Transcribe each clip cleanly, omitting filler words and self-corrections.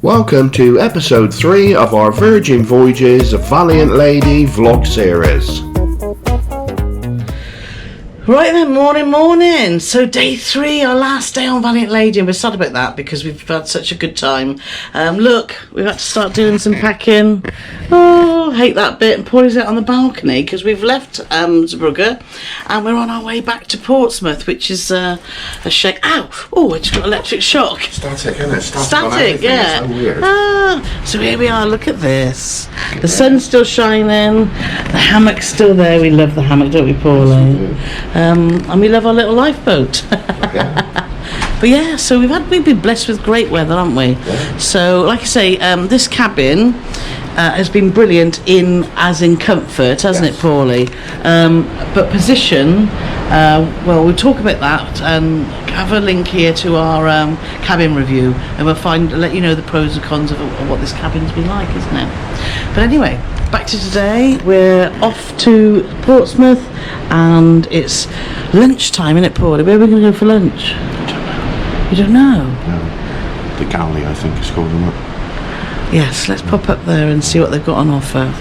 Welcome to episode 3 of our Virgin Voyages Valiant Lady vlog series. Right then, morning. So day 3, our last day on Valiant Lady, and we're sad about that because we've had such a good time. Look, we've had to start doing some packing. Oh, hate that bit. And Paulie's out on the balcony because we've left Zeebrugge and we're on our way back to Portsmouth, which is a shake. Ow! Oh, I just got electric shock. Static, isn't it? Static, yeah. So weird. So here we are, look at this. The sun's still shining, the hammock's still there. We love the hammock, don't we, Paulie? And we love our little lifeboat. But yeah, so we've been blessed with great weather, haven't we? Yeah. So, like I say, this cabin has been brilliant as in comfort, hasn't it, Paulie? But position, well, we'll talk about that and have a link here to our cabin review, and we'll let you know the pros and cons of what this cabin's been like, isn't it? But anyway, back to today. We're off to Portsmouth and it's lunchtime, isn't it, Paulie? Where are we going to go for lunch? I don't know. You don't know? No. The Galley, I think, is called them up. Yes, let's pop up there and see what they've got on offer.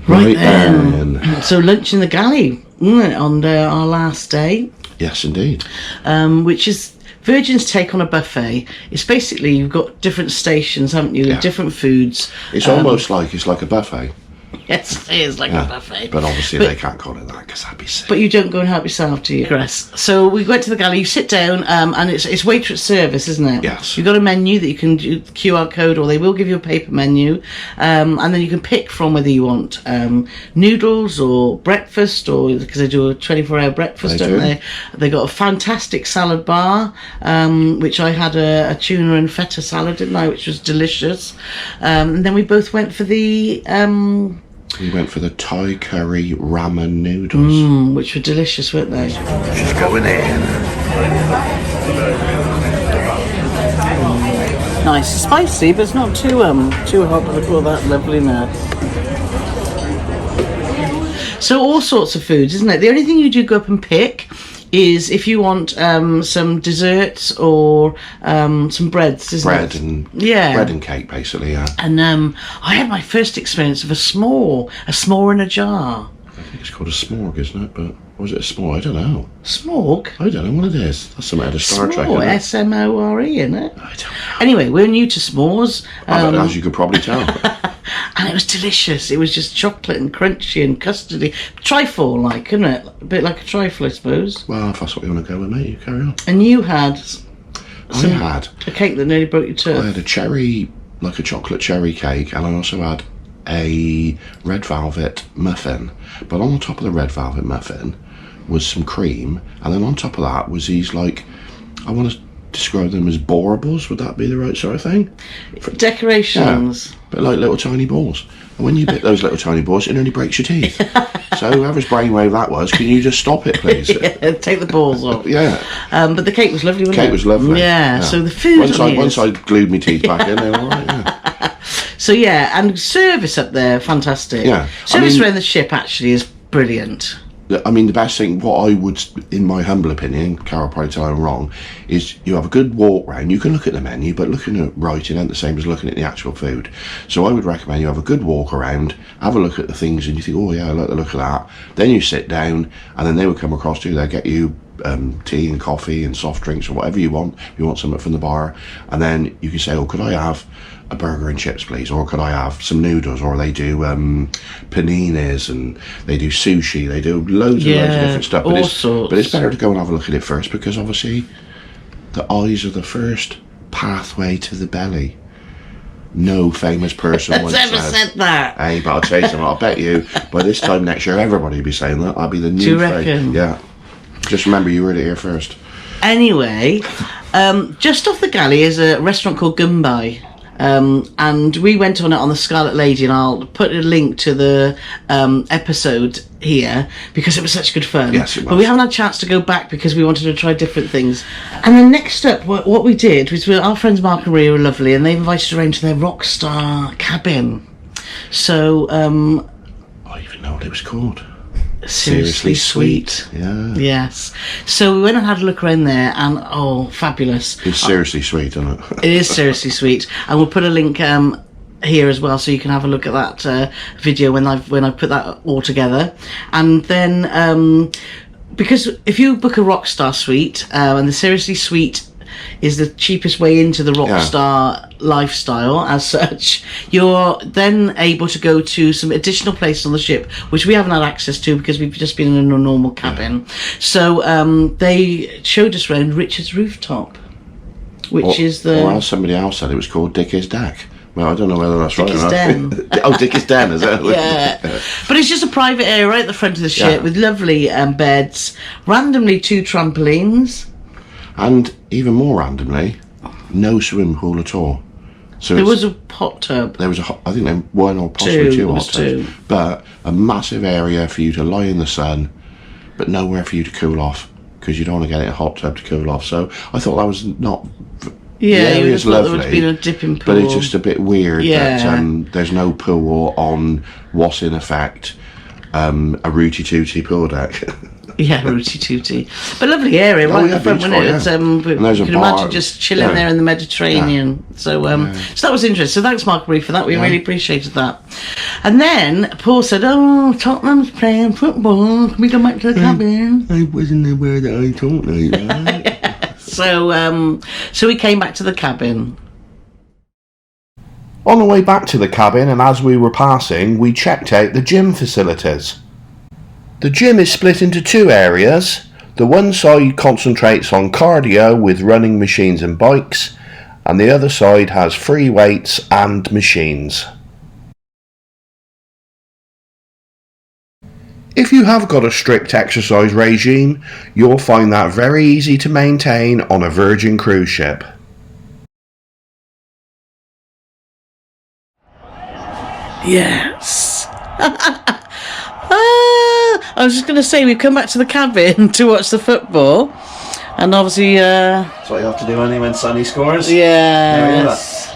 Right then. So lunch in the Galley on our last day. Yes, indeed. Which is Virgin's take on a buffet. It's basically you've got different stations, haven't you? Yeah. Different foods. It's almost like a buffet. Yes, it is like a buffet. But obviously they can't call it that because that'd be sick. But you don't go and help yourself, do you, Chris? So we went to the Galley, you sit down, and it's waitress service, isn't it? Yes. You've got a menu that you can do QR code, or they will give you a paper menu, and then you can pick from whether you want noodles or breakfast, or because they do a 24-hour breakfast, don't they? They got a fantastic salad bar, which I had a tuna and feta salad, didn't I, which was delicious. And then we both went for the... we went for the Thai curry ramen noodles. Which were delicious, weren't they? She's going in. Nice, spicy, but it's not too hot. Look at all that loveliness. So all sorts of foods, isn't it? The only thing you do go up and pick is if you want some desserts or some breads, isn't it? Bread and cake, basically, yeah. And I had my first experience of a s'more in a jar. I think it's called a smorg, isn't it? But was it a s'more? I don't know. Smorg? I don't know what it is. That's something out of Star Trek, isn't it? S-M-O-R-E, isn't it? I don't know. Anyway, we're new to s'mores. As you could probably tell. And it was delicious. It was just chocolate and crunchy and custardy. Trifle-like, isn't it? A bit like a trifle, I suppose. Well, if that's what you want to go with, mate, you carry on. And you had... I had a cake that nearly broke your tooth. I had a chocolate cherry cake, and I also had a red velvet muffin. But on the top of the red velvet muffin was some cream, and then on top of that was these, like, I want to describe them as borables. Would that be the right sort of thing? Decorations. Yeah, but like little tiny balls. And when you bit those little tiny balls, it nearly breaks your teeth. So whoever's brainwave that was, can you just stop it, please? Yeah, take the balls off. Yeah. But the cake was lovely, wasn't it? The cake was lovely. Yeah. So the food. Once I glued my teeth back in, they were all right. Yeah. So yeah, and service up there, fantastic. Yeah. Service around the ship actually is brilliant. I mean, the best thing, what I would, in my humble opinion, Carole probably tell I'm wrong, is you have a good walk round. You can look at the menu, but looking at writing ain't the same as looking at the actual food. So I would recommend you have a good walk around, have a look at the things, and you think, oh yeah, I like the look of that. Then you sit down, and then they would come across to you. They'll get you tea and coffee and soft drinks or whatever you want. If you want something from the bar, and then you can say, oh, could I have a burger and chips, please? Or could I have some noodles? Or they do paninis, and they do sushi. They do loads of different stuff. But it's better to go and have a look at it first, because obviously the eyes are the first pathway to the belly. No famous person once ever said that. Hey, but I'll tell you something. I'll bet you by this time next year everybody will be saying that. I'll be the new. Do you reckon? Yeah. Just remember, you heard it here first. Anyway, just off the Galley is a restaurant called Gumby. And we went on it on the Scarlet Lady, and I'll put a link to the episode here because it was such good fun. Yes, it was. But we haven't had a chance to go back because we wanted to try different things. And then next up, what we did was our friends Mark and Ria were lovely, and they invited us around to their Rockstar cabin. So I even know what it was called. seriously sweet. Yeah. Yes. So we went and had a look around there, and oh, fabulous. It's seriously sweet, isn't it? It is seriously sweet, and we'll put a link here as well, so you can have a look at that video when I put that all together. And then because if you book a Rockstar suite, and the seriously sweet is the cheapest way into the Rockstar lifestyle as such, you're then able to go to some additional places on the ship which we haven't had access to because we've just been in a normal cabin. So they showed us around Richard's rooftop, which is the... Or as somebody else said, it was called Dickie's Deck. Well, I don't know whether that's Dickie's right or not. Den. Oh, Dickie's Den, is it? Yeah. But it's just a private area right at the front of the ship with lovely beds, randomly 2 trampolines. And even more randomly, no swimming pool at all. So there was a hot tub. There was I think there one or possibly 2 hot tubs. 2. But a massive area for you to lie in the sun, but nowhere for you to cool off, because you don't want to get in a hot tub to cool off. So I thought that was not... Yeah, the area's lovely, there would have been a dipping pool. but it's just a bit weird that there's no pool on what's in effect a rooty-tooty pool deck. Yeah, rooty tooty. But lovely area, right in the front, wasn't it? You can imagine just chilling there in the Mediterranean. So so that was interesting. So thanks, Mark Marie, for that. We really appreciated that. And then Paul said, oh, Tottenham's playing football. Can we go back to the cabin? I wasn't aware that I talked like that. So we came back to the cabin. On the way back to the cabin, and as we were passing, we checked out the gym facilities. The gym is split into 2 areas. The one side concentrates on cardio with running machines and bikes, and the other side has free weights and machines. If you have got a strict exercise regime, you'll find that very easy to maintain on a Virgin cruise ship. Yes. I was just going to say, we've come back to the cabin to watch the football, and obviously... That's what you have to do only when Sonny scores. Yes.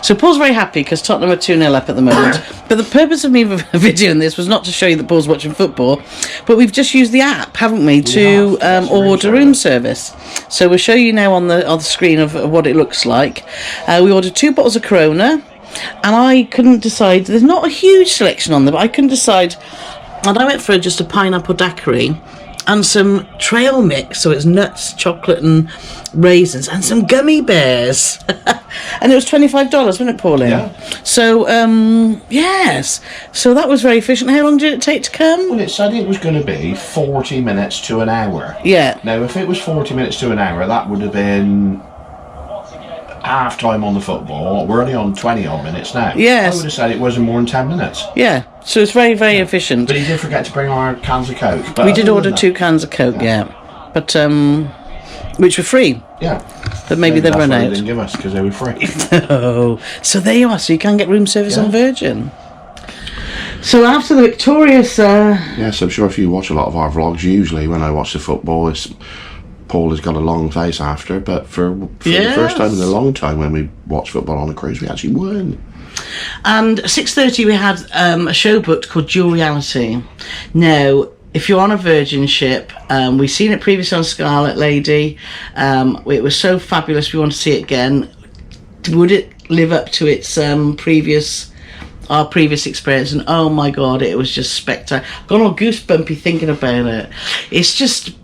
So Paul's very happy because Tottenham are 2-0 up at the moment. But the purpose of me videoing this was not to show you that Paul's watching football, but we've just used the app, haven't we, to order room service. So we'll show you now on the screen of what it looks like. We ordered 2 bottles of Corona, and I couldn't decide. There's not a huge selection on there, but I couldn't decide. And I went for just a pineapple daiquiri and some trail mix, so it's nuts, chocolate and raisins, and some Gummy Bears. And it was $25, wasn't it, Pauline? Yeah. So, yes. So that was very efficient. How long did it take to come? Well, it said it was going to be 40 minutes to an hour. Yeah. Now, if it was 40 minutes to an hour, that would have been half time on the football. We're only on 20 odd minutes now. Yes. I would have said it wasn't more than 10 minutes. Yeah. So it's very, very efficient. But he did forget to bring our cans of Coke. But we did order 2 cans of Coke, but which were free. Yeah. But maybe they've run out. They didn't give us because they were free. Oh, so there you are. So you can get room service on Virgin. So after the victorious... Yes, I'm sure if you watch a lot of our vlogs, usually when I watch the football, Paul has got a long face after, but for the first time in a long time when we watch football on a cruise, we actually won. And at 6:30 we had a show booked called Dual Reality. Now, if you're on a Virgin ship, we've seen it previously on Scarlet Lady. It was so fabulous, we want to see it again. Would it live up to its our previous experience? And oh my god, it was just spectacular. Got all goosebumpy thinking about it. It's just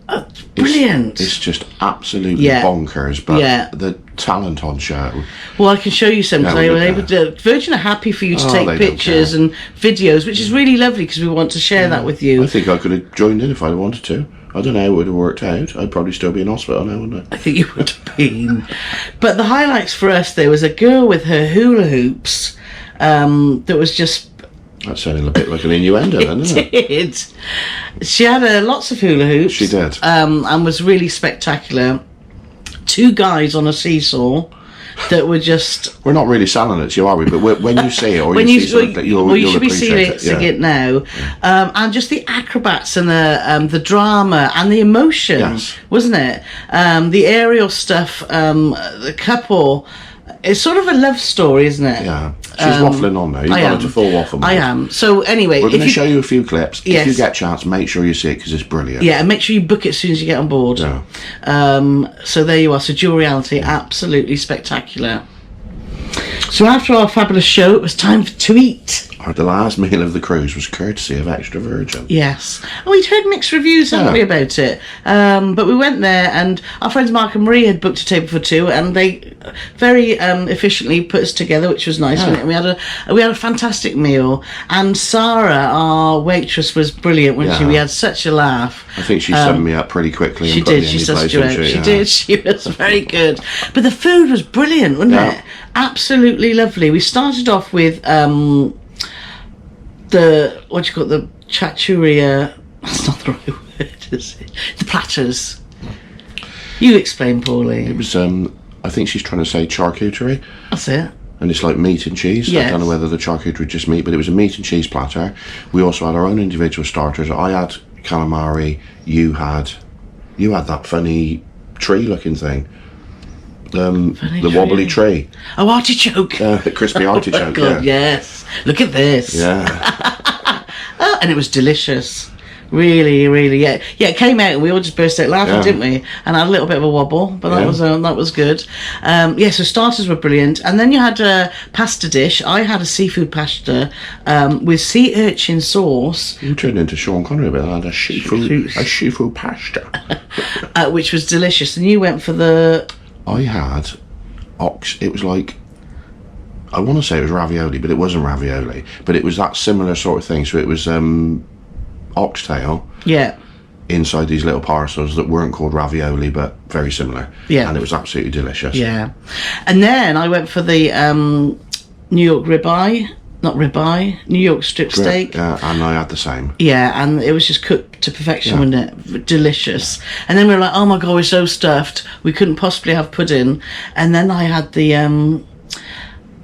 brilliant. It's just absolutely bonkers, but the talent on show. Well, I can show you some, because I was able to. Virgin are happy for you to take pictures and videos, which is really lovely because we want to share that with you. I think I could have joined in if I wanted to. I don't know how it would have worked out. I'd probably still be in hospital now, wouldn't I? I think you would have been. But the highlights for us, there was a girl with her hula hoops that was just... That sounded a bit like an innuendo, didn't it? It did. She had lots of hula hoops. She did. And was really spectacular. 2 guys on a seesaw that were just... We're not really selling it to you, are we? But when you see it, or you see something that you'll should be seeing appreciate it now. And just the acrobats and the drama and the emotion, wasn't it? The aerial stuff, the couple... It's sort of a love story, isn't it? Yeah. She's waffling on there. You've I got am. into full waffle mode. I am. So anyway, We're going to show you a few clips. Yes. If you get a chance, make sure you see it because it's brilliant. Yeah, and make sure you book it as soon as you get on board. Yeah. So there you are. So Dual Reality, absolutely spectacular. So after our fabulous show, it was time to eat. The last meal of the cruise was courtesy of Extra Virgin. Yes. Oh, we'd heard mixed reviews, hadn't we, about it? But we went there, and our friends Mark and Marie had booked a table for two, and they very efficiently put us together, which was nice. And we had a fantastic meal, and Sarah, our waitress, was brilliant, wasn't she? We had such a laugh. I think she summed me up pretty quickly. She and put did. me She in your sussed place, you out. didn't She did. She was very good. But the food was brilliant, wasn't it? Absolutely lovely. We started off with the chachuria. That's not the right word, is it? The platters. You explain, Paulie. It was. I think she's trying to say charcuterie. That's it. And it's like meat and cheese. Yes. I don't know whether the charcuterie was just meat, but it was a meat and cheese platter. We also had our own individual starters. I had calamari. You had that funny tree-looking thing. The wobbly tree. Oh, artichoke. The crispy artichoke. Oh my God, yes. Look at this. Yeah. Oh, and it was delicious. Really, really, yeah. Yeah, it came out and we all just burst out laughing, didn't we? And had a little bit of a wobble, but that was good. So starters were brilliant. And then you had a pasta dish. I had a seafood pasta with sea urchin sauce. You turned into Sean Connery, but I had a seafood pasta. Which was delicious. And you went for the... I had it was like, I want to say it was ravioli, but it wasn't ravioli. But it was that similar sort of thing. So it was oxtail. Yeah. Inside these little parcels that weren't called ravioli, but very similar. Yeah. And it was absolutely delicious. Yeah. And then I went for the New York ribeye. Not ribeye, New York strip steak. Yeah, and I had the same. Yeah, and it was just cooked to perfection, wasn't it? Delicious. And then we were like, oh my God, we're so stuffed. We couldn't possibly have pudding. And then I had the, I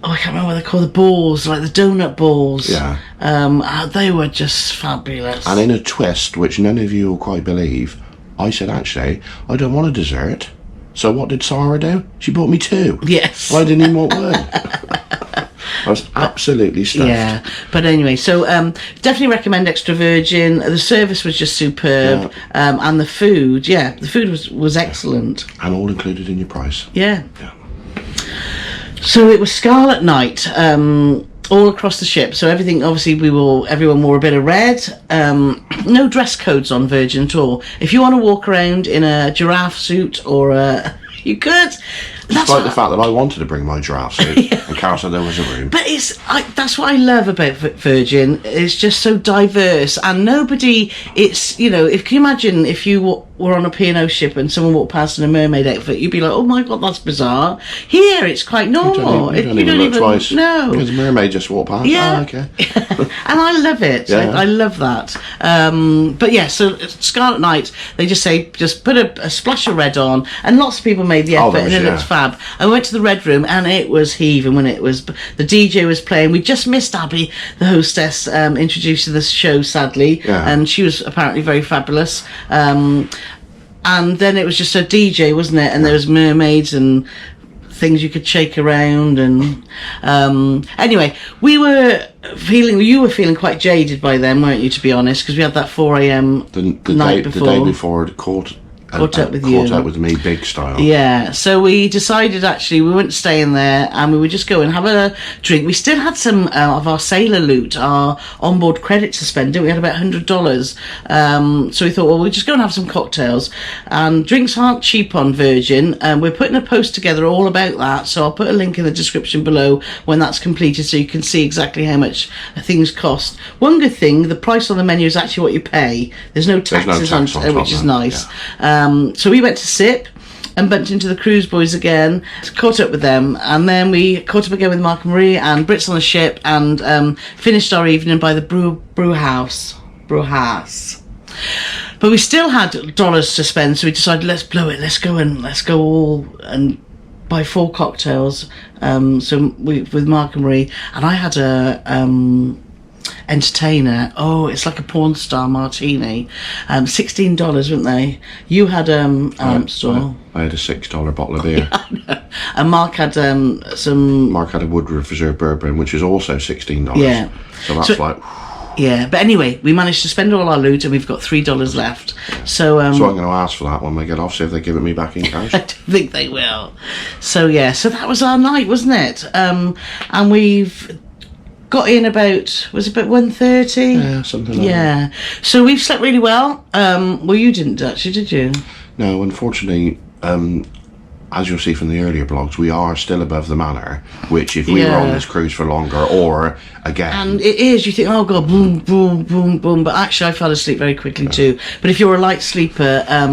can't remember what they're called, the balls, like the donut balls. Yeah. They were just fabulous. And in a twist, which none of you will quite believe, I said, actually, I don't want a dessert. So what did Sarah do? She bought me two. Yes. Well, I didn't even want one. I was absolutely stuffed. Yeah, but anyway, so definitely recommend Extra Virgin. The service was just superb, and the food, the food was excellent. And all included in your price. Yeah. So it was Scarlet Night all across the ship. So everything, obviously, everyone wore a bit of red. No dress codes on Virgin at all. If you want to walk around in a giraffe suit or you could. Despite the fact that I wanted to bring my giraffe suit, and Carole said there was a room. But that's what I love about Virgin. It's just so diverse, and nobody. It's if can you imagine if you were on a P&O ship and someone walked past in a mermaid outfit, you'd be like, oh my God, that's bizarre. Here, it's quite normal. You don't even look twice. No, because the mermaid just walked past. Yeah. Oh, okay. And I love it. Yeah. I love that. But yeah, so Scarlet Night, they just say, just put a splash of red on, and lots of people made the effort, and it looked fab. I went to the Red Room, and it was heaving when it was, the DJ was playing. We just missed Abby, the hostess, introducing the show, sadly, and she was apparently very fabulous. And then it was just a DJ, wasn't it? And there was mermaids and things you could shake around, and anyway, you were feeling quite jaded by then, weren't you, to be honest, because we had that 4 a.m. the night day, before. The day before, caught up with me big style. Yeah, so we decided actually we weren't staying there, and we would just go and have a drink. We still had some of our sailor loot, our onboard credit to spend, didn't we? We had about $100. So we thought, well, we'll just go and have some cocktails. And drinks aren't cheap on Virgin. We're putting a post together all about that, so I'll put a link in the description below when that's completed, so you can see exactly how much things cost. One good thing, the price on the menu is actually what you pay. There's no taxes on which is nice. Yeah. So we went to SIP and bumped into the cruise boys again, caught up with them, and then we caught up again with Mark and Marie and Brits on the ship, and finished our evening by the brew house. But we still had dollars to spend, so we decided, let's blow it, let's go all and buy 4 cocktails. So with Mark and Marie, and I had a entertainer. Oh, it's like a porn star martini. $16, weren't they? You had Amstel. I had a $6 bottle of beer. I And Mark had some. Mark had a Woodruff Reserve bourbon, which is also $16. Yeah. So that's like. Yeah, but anyway, we managed to spend all our loot, and we've got $3 left. So So I'm going to ask for that when we get off, see if they give it me back in cash. I don't think they will. So yeah, so that was our night, wasn't it? And we've got in about, was it about 1:30? Yeah, something like that. Yeah. So we've slept really well. Well, you didn't actually, did you? No, unfortunately, as you'll see from the earlier blogs, we are still above the manor, which if we were on this cruise for longer, or again... And it is, you think, oh God, boom, boom, boom, boom, but actually I fell asleep very quickly too. But if you're a light sleeper... Yeah,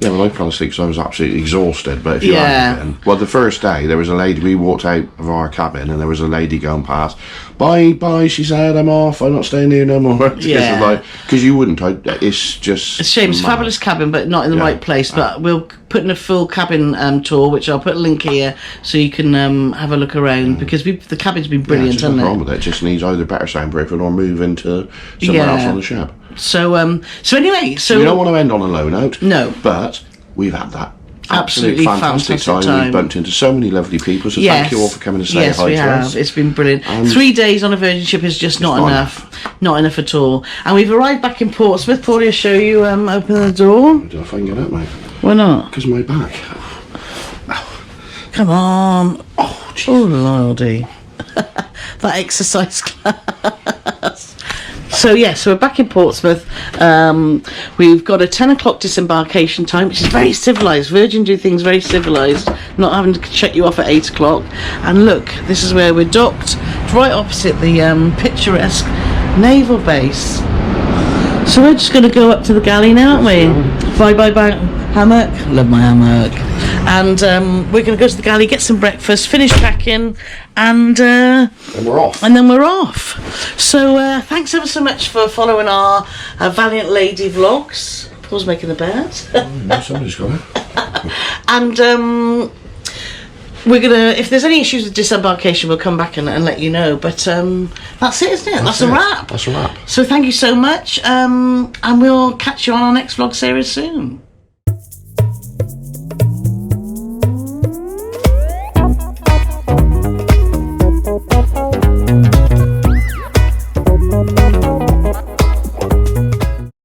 well, I fell asleep because I was absolutely exhausted, but if you hadn't been... Well, the first day, there was a lady, we walked out of our cabin, and there was a lady going past. Bye, she said, I'm off, I'm not staying here no more. Yeah. Because you wouldn't, it's just... It's a shame, it's a fabulous cabin, but not in the right place. But we'll put in a full cabin tour, which I'll put a link here, so you can have a look around, because the cabin's been brilliant, there's hasn't nothing it? wrong with it, it just needs either better soundproofing or move into somewhere else on the ship. So anyway, we don't want to end on a low note. No. But we've had that absolutely fantastic time. We've bumped into so many lovely people, so thank you all for coming to say hi to us. It's been brilliant. 3 days on a Virgin ship is just not enough. Not enough at all. And we've arrived back in Portsmouth. Paulie, I'll show you, open the door. I don't know if I can get up, mate. Why not? Because of my back. Come on. Oh, Lordy. That exercise class. So we're back in Portsmouth. We've got a 10 o'clock disembarkation time, which is very civilised. Virgin do things very civilised, not having to check you off at 8 o'clock. And look, this is where we're docked, right opposite the picturesque naval base. So we're just going to go up to the galley now, aren't we? Bye, hammock. Love my hammock. And we're going to go to the galley, get some breakfast, finish packing, and then we're off. So thanks ever so much for following our Valiant Lady vlogs. Paul's making the bed. No, somebody's got it. And we're gonna, if there's any issues with disembarkation, we'll come back and let you know. But that's it, isn't it? That's a wrap. That's a wrap. So thank you so much, and we'll catch you on our next vlog series soon.